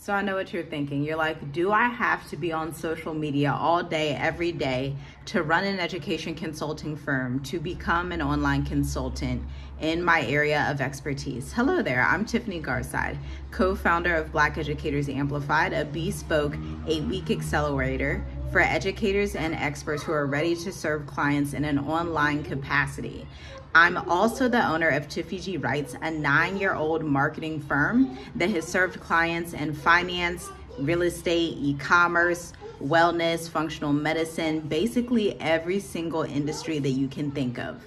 So I know what you're thinking. You're like, do I have to be on social media all day, every day to run an education consulting firm, to become an online consultant in my area of expertise? Hello there, I'm Tiffany Garside, co-founder of Black Educators Amplified, a bespoke 8-week accelerator for educators and experts who are ready to serve clients in an online capacity. I'm also the owner of Tiffy G Writes, a 9-year-old marketing firm that has served clients in finance, real estate, e-commerce, wellness, functional medicine, basically every single industry that you can think of.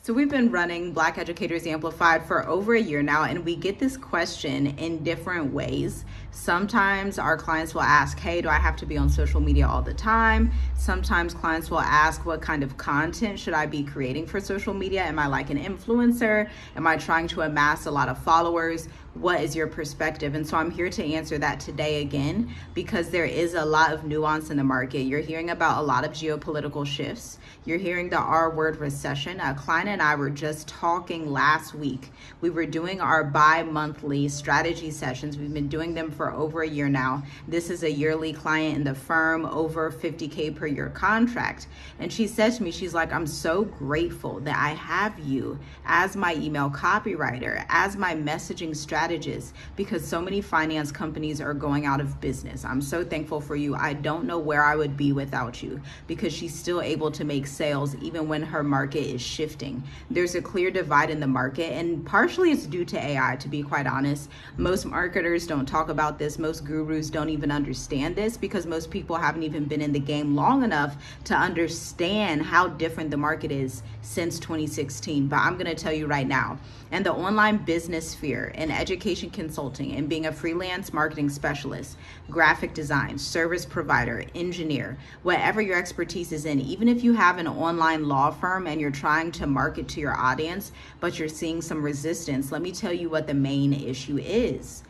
So we've been running Black Educators Amplified for over a year now, and we get this question in different ways. Sometimes our clients will ask, hey, do I have to be on social media all the time? Sometimes clients will ask, what kind of content should I be creating for social media? Am I like an influencer? Am I trying to amass a lot of followers? What is your perspective? And so I'm here to answer that today again, because there is a lot of nuance in the market. You're hearing about a lot of geopolitical shifts. You're hearing the R word, recession. A client and I were just talking last week. We were doing our bi-monthly strategy sessions. We've been doing them for over a year now. This is a yearly client in the firm, over $50K per year contract. And she said to me, she's like, I'm so grateful that I have you as my email copywriter, as my messaging strategist, because so many finance companies are going out of business. I'm so thankful for you. I don't know where I would be without you, because she's still able to make sales even when her market is shifting. There's a clear divide in the market, and partially it's due to AI, to be quite honest. Most marketers don't talk about this. Most gurus don't even understand this, because most people haven't even been in the game long enough to understand how different the market is since 2016. But I'm going to tell you right now, and the online business sphere, and education consulting, and being a freelance marketing specialist, graphic design, service provider, engineer, whatever your expertise is in, even if you have an online law firm and you're trying to market to your audience, but you're seeing some resistance, let me tell you what the main issue is.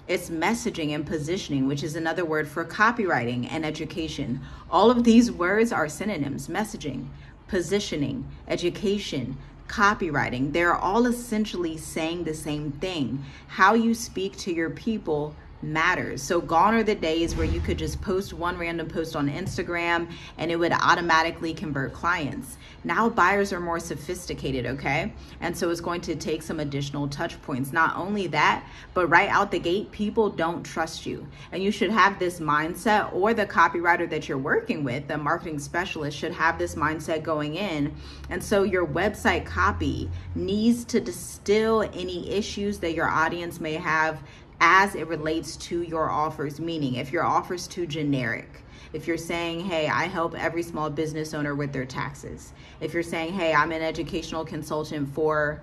It's messaging and positioning, which is another word for copywriting and education. All of these words are synonyms: messaging, positioning, education, copywriting. They're all essentially saying the same thing. How you speak to your people matters. So gone are the days where you could just post one random post on Instagram and it would automatically convert clients. Now buyers are more sophisticated, okay? And so it's going to take some additional touch points. Not only that, but right out the gate, people don't trust you. And you should have this mindset, or the copywriter that you're working with, the marketing specialist, should have this mindset going in. And so your website copy needs to distill any issues that your audience may have as it relates to your offers. Meaning, if your offer's too generic, if you're saying, hey, I help every small business owner with their taxes, if you're saying, hey, I'm an educational consultant for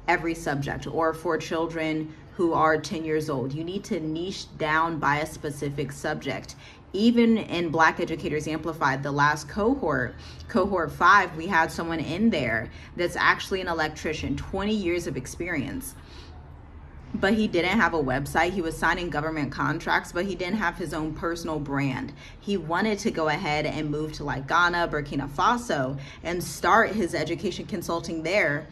every subject, or for children who are 10 years old, you need to niche down by a specific subject. Even in Black Educators Amplified, the last cohort 5, we had someone in there that's actually an electrician, 20 years of experience. But he didn't have a website. He was signing government contracts, but he didn't have his own personal brand. He wanted to go ahead and move to like Ghana, Burkina Faso, and start his education consulting there,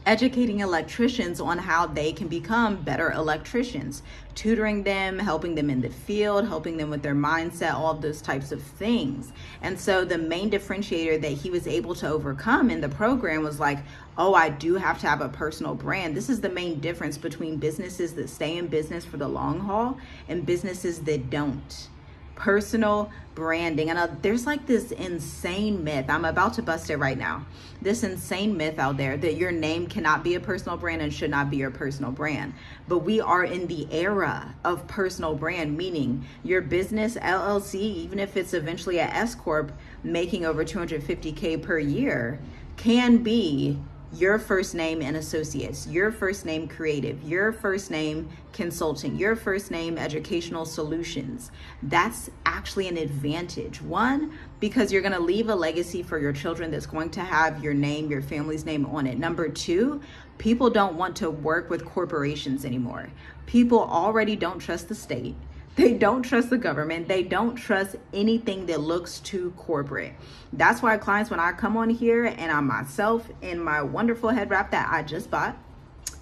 educating electricians on how they can become better electricians, tutoring them, helping them in the field, helping them with their mindset, all of those types of things. And so the main differentiator that he was able to overcome in the program was like, oh, I do have to have a personal brand. This is the main difference between businesses that stay in business for the long haul and businesses that don't. Personal branding. And there's like this insane myth, I'm about to bust it right now, this insane myth out there that your name cannot be a personal brand and should not be your personal brand. But we are in the era of personal brand, meaning your business LLC, even if it's eventually a S Corp making over $250K per year, can be your first name and associates, your first name creative, your first name consulting, your first name educational solutions. That's actually an advantage. One, because you're going to leave a legacy for your children that's going to have your name, your family's name on it. Number two, people don't want to work with corporations anymore. People already don't trust the state. They don't trust the government. They don't trust anything that looks too corporate. That's why clients, when I come on here and I'm myself in my wonderful head wrap that I just bought,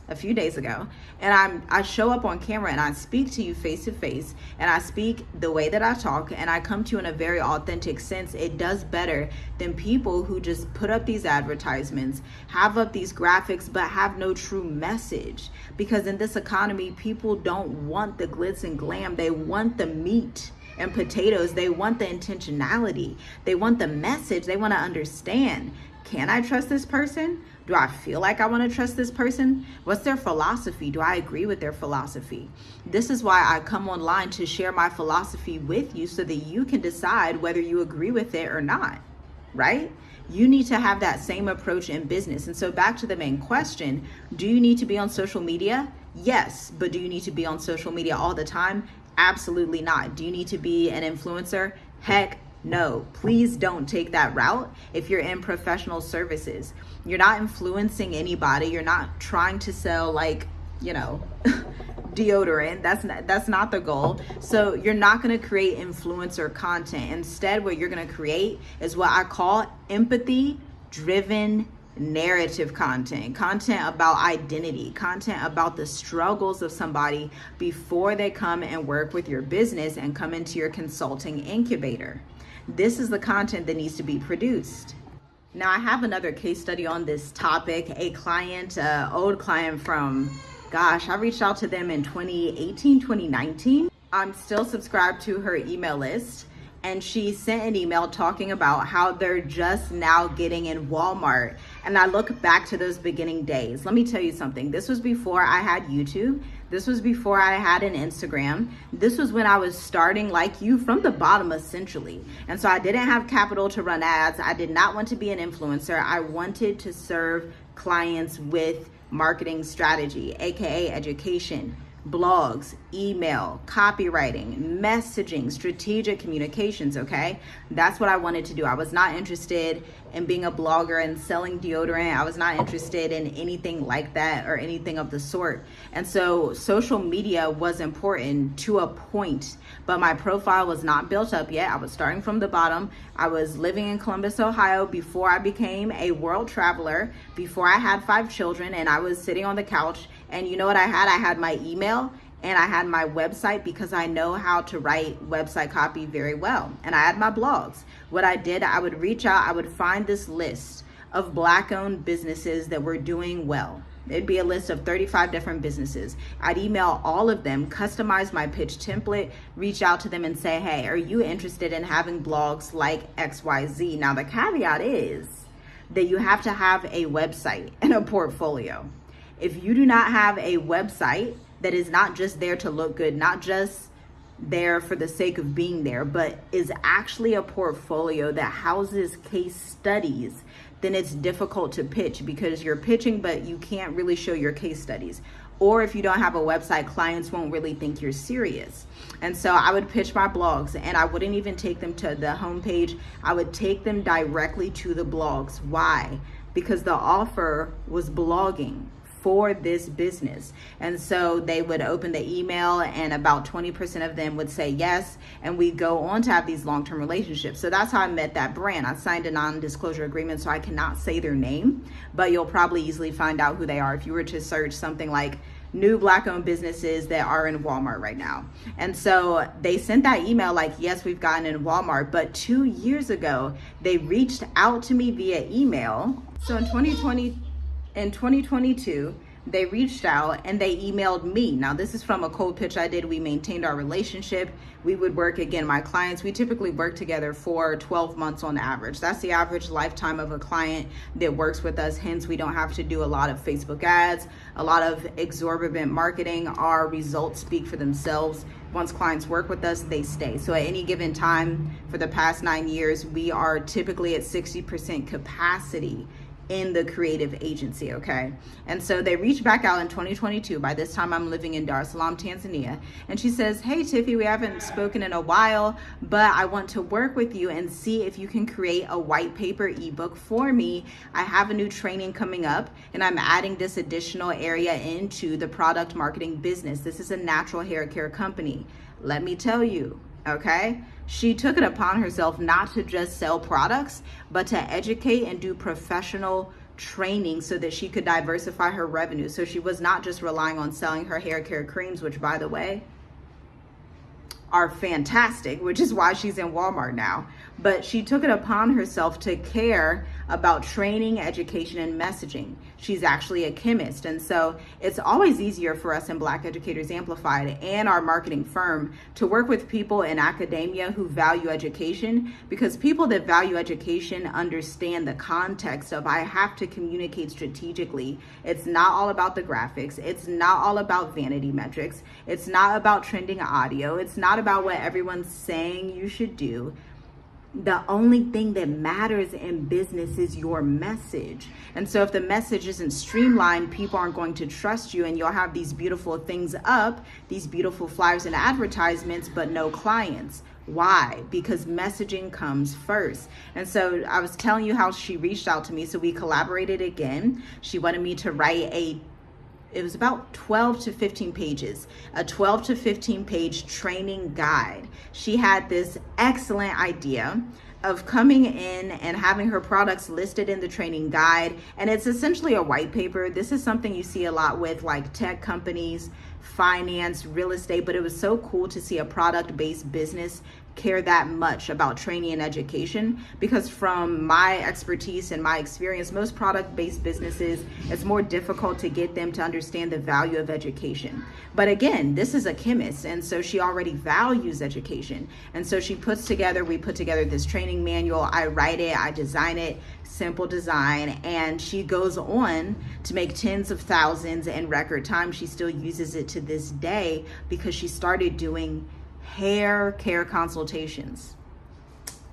a few days ago, and I show up on camera and I speak to you face to face, and I speak the way that I talk, and I come to you in a very authentic sense, it does better than people who just put up these advertisements, have up these graphics, but have no true message. Because in this economy, people don't want the glitz and glam. They want the meat and potatoes. They want the intentionality. They want the message. They want to understand. Can I trust this person? Do I feel like I want to trust this person? What's their philosophy? Do I agree with their philosophy? This is why I come online to share my philosophy with you so that you can decide whether you agree with it or not, right? You need to have that same approach in business. And so back to the main question, do you need to be on social media? Yes, but do you need to be on social media all the time? Absolutely not. Do you need to be an influencer? Heck no. Please don't take that route if you're in professional services. You're not influencing anybody. You're not trying to sell deodorant. That's not the goal. So you're not going to create influencer content. Instead, what you're going to create is what I call empathy driven narrative content about identity, content about the struggles of somebody before they come and work with your business and come into your consulting incubator. This is the content that needs to be produced. Now, I have another case study on this topic. A client, old client from, I reached out to them in 2018, 2019. I'm still subscribed to her email list. And she sent an email talking about how they're just now getting in Walmart. And I look back to those beginning days. Let me tell you something. This was before I had YouTube. This was before I had an Instagram. This was when I was starting like you from the bottom, essentially. And so I didn't have capital to run ads. I did not want to be an influencer. I wanted to serve clients with marketing strategy, AKA education, blogs, email, copywriting, messaging, strategic communications, okay? That's what I wanted to do. I was not interested in being a blogger and selling deodorant. I was not interested in anything like that or anything of the sort. And so social media was important to a point, but my profile was not built up yet. I was starting from the bottom. I was living in Columbus, Ohio before I became a world traveler, before I had 5 children, and I was sitting on the couch. And you know what I had? I had my email and I had my website because I know how to write website copy very well. And I had my blogs. What I did, I would reach out, I would find this list of Black-owned businesses that were doing well. It'd be a list of 35 different businesses. I'd email all of them, customize my pitch template, reach out to them and say, hey, are you interested in having blogs like XYZ? Now, the caveat is that you have to have a website and a portfolio. If you do not have a website that is not just there to look good, not just there for the sake of being there, but is actually a portfolio that houses case studies, then it's difficult to pitch because you're pitching, but you can't really show your case studies. Or if you don't have a website, clients won't really think you're serious. And so I would pitch my blogs and I wouldn't even take them to the homepage. I would take them directly to the blogs. Why? Because the offer was blogging for this business. And so they would open the email and about 20% of them would say yes, and we go on to have these long-term relationships. So that's how I met that brand. I signed a non-disclosure agreement, so I cannot say their name, but you'll probably easily find out who they are if you were to search something like new Black-owned businesses that are in Walmart right now. And so they sent that email like, yes, we've gotten in Walmart, but 2 years ago, they reached out to me via email. So in 2022, they reached out and they emailed me. Now, this is from a cold pitch I did. We maintained our relationship. We would work, again, my clients, we typically work together for 12 months on average. That's the average lifetime of a client that works with us. Hence, we don't have to do a lot of Facebook ads, a lot of exorbitant marketing. Our results speak for themselves. Once clients work with us, they stay. So at any given time for the past 9 years, we are typically at 60% capacity in the creative agency, okay? And so they reached back out in 2022. By this time, I'm living in Dar es Salaam, Tanzania. And she says, hey, Tiffy, we haven't spoken in a while, but I want to work with you and see if you can create a white paper ebook for me. I have a new training coming up, and I'm adding this additional area into the product marketing business. This is a natural hair care company. Let me tell you, okay? She took it upon herself not to just sell products, but to educate and do professional training so that she could diversify her revenue. So she was not just relying on selling her hair care creams, which, by the way, are fantastic, which is why she's in Walmart now. But she took it upon herself to care about training, education, and messaging. She's actually a chemist. And so it's always easier for us in Black Educators Amplified and our marketing firm to work with people in academia who value education, because people that value education understand the context of I have to communicate strategically. It's not all about the graphics. It's not all about vanity metrics. It's not about trending audio. It's not about what everyone's saying you should do. The only thing that matters in business is your message. And so if the message isn't streamlined, people aren't going to trust you, and you'll have these beautiful things up, these beautiful flyers and advertisements, but no clients. Why? Because messaging comes first. And so I was telling you how she reached out to me. So we collaborated again. She wanted me to write it was about 12 to 15 pages, a 12 to 15 page training guide. She had this excellent idea of coming in and having her products listed in the training guide. And it's essentially a white paper. This is something you see a lot with like tech companies, finance, real estate, but it was so cool to see a product-based business care that much about training and education, because from my expertise and my experience, most product-based businesses, it's more difficult to get them to understand the value of education. But again, this is a chemist, and so she already values education. And so we put together this training manual. I write it, I design it, simple design, and she goes on to make tens of thousands in record time. She still uses it to this day because she started doing hair care consultations.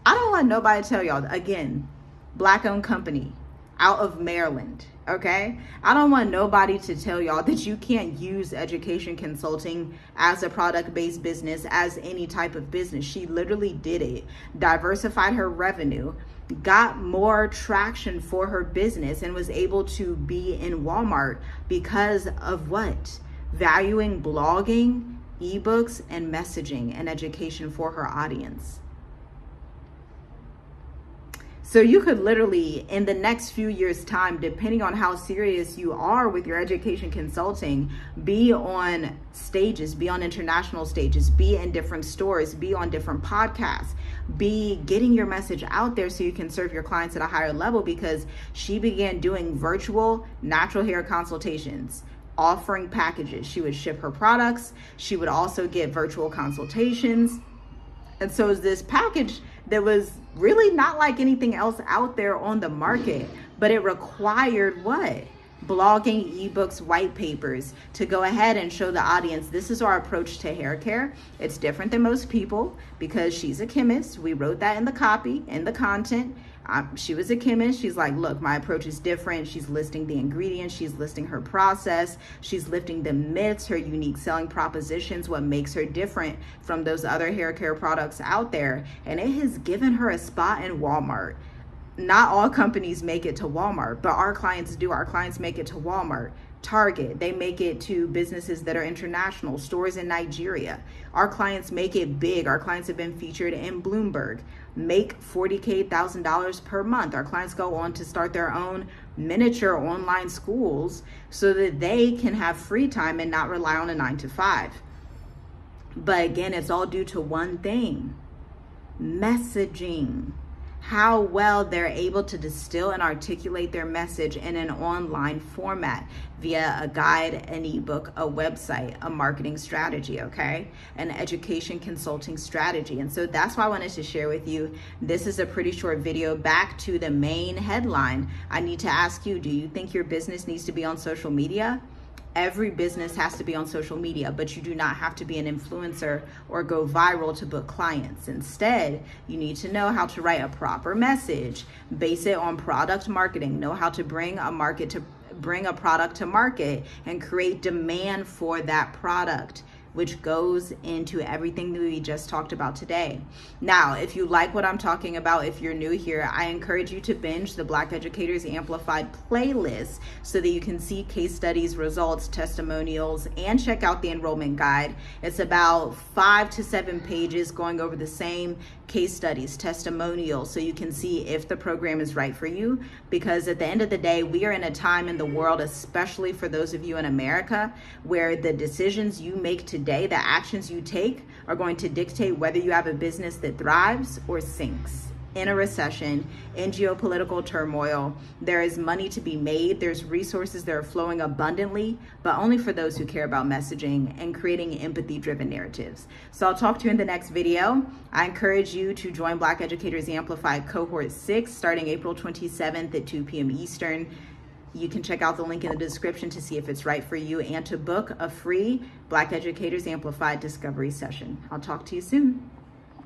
I don't want nobody to tell y'all, again, Black owned company out of Maryland, okay? I don't want nobody to tell y'all that you can't use education consulting as a product-based business, as any type of business. She literally did it, diversified her revenue, got more traction for her business, and was able to be in Walmart because of what? Valuing blogging, ebooks, and messaging and education for her audience. So you could literally, in the next few years' time, depending on how serious you are with your education consulting, be on stages, be on international stages, be in different stores, be on different podcasts, be getting your message out there so you can serve your clients at a higher level, because she began doing virtual natural hair consultations, offering packages. She would ship her products. She would also get virtual consultations. And so it's this package that was really not like anything else out there on the market, but it required what? Blogging, ebooks, white papers to go ahead and show the audience, this is our approach to hair care. It's different than most people because she's a chemist. We wrote that in the copy, in the content. She was a chemist. She's like, look, my approach is different. She's listing the ingredients. She's listing her process. She's lifting the myths, her unique selling propositions, what makes her different from those other hair care products out there. And it has given her a spot in Walmart. Not all companies make it to Walmart, but our clients do. Our clients make it to Walmart, Target. They make it to businesses that are international, stores in Nigeria. Our clients make it big. Our clients have been featured in Bloomberg, make $40,000 per month. Our clients go on to start their own miniature online schools so that they can have free time and not rely on a 9-to-5. But again, it's all due to one thing: messaging. How well they're able to distill and articulate their message in an online format via a guide, an ebook, a website, a marketing strategy, okay? An education consulting strategy. And so that's why I wanted to share with you. This is a pretty short video. Back to the main headline. I need to ask you, do you think your business needs to be on social media? Every business has to be on social media, but you do not have to be an influencer or go viral to book clients. Instead, you need to know how to write a proper message, base it on product marketing, know how to bring a product to market and create demand for that product. which goes into everything that we just talked about today. Now, if you like what I'm talking about, if you're new here, I encourage you to binge the Black Educators Amplified playlist so that you can see case studies, results, testimonials, and check out the enrollment guide. It's about 5 to 7 pages going over the same case studies, testimonials, so you can see if the program is right for you. Because at the end of the day, we are in a time in the world, especially for those of you in America, where the decisions you make today, the actions you take, are going to dictate whether you have a business that thrives or sinks. In a recession, in geopolitical turmoil, there is money to be made. There's resources that are flowing abundantly, but only for those who care about messaging and creating empathy-driven narratives. So I'll talk to you in the next video. I encourage you to join Black Educators Amplified Cohort 6 starting April 27th at 2 p.m. Eastern. You can check out the link in the description to see if it's right for you and to book a free Black Educators Amplified discovery session. I'll talk to you soon.